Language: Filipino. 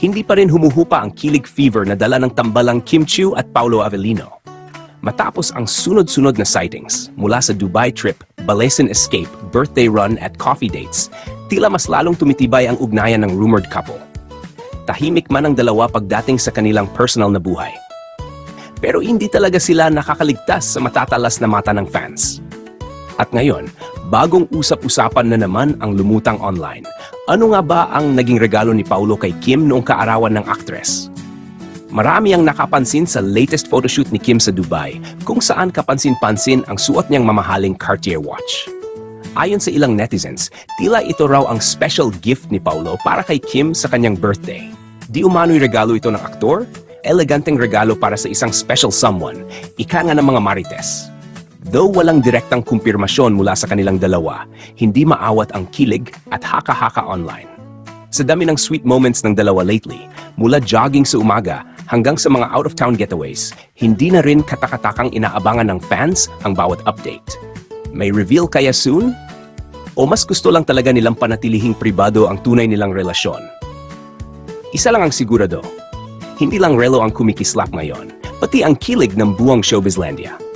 hindi pa rin humuhupa ang kilig fever na dala ng tambalang Kim Chiu at Paolo Avellino. Matapos ang sunod-sunod na sightings mula sa Dubai trip, Balesin escape, birthday run at coffee dates, tila mas lalong tumitibay ang ugnayan ng rumored couple. Tahimik man ang dalawa pagdating sa kanilang personal na buhay. Pero hindi talaga sila nakakaligtas sa matatalas na mata ng fans. At ngayon, bagong usap-usapan na naman ang lumutang online. Ano nga ba ang naging regalo ni Paolo kay Kim noong kaarawan ng aktres? Marami ang nakapansin sa latest photoshoot ni Kim sa Dubai kung saan kapansin-pansin ang suot niyang mamahaling Cartier watch. Ayon sa ilang netizens, tila ito raw ang special gift ni Paolo para kay Kim sa kanyang birthday. Di umano'y regalo ito ng aktor? Eleganteng regalo para sa isang special someone, ika nga ng mga marites. Though walang direktang kumpirmasyon mula sa kanilang dalawa, hindi maawat ang kilig at haka-haka online. Sa dami ng sweet moments ng dalawa lately, mula jogging sa umaga hanggang sa mga out-of-town getaways, hindi na rin katakatakang inaabangan ng fans ang bawat update. May reveal kaya soon? O mas gusto lang talaga nilang panatilihing pribado ang tunay nilang relasyon? Isa lang ang sigurado, hindi lang relo ang kumikislap ngayon, pati ang kilig ng buong Showbizlandia.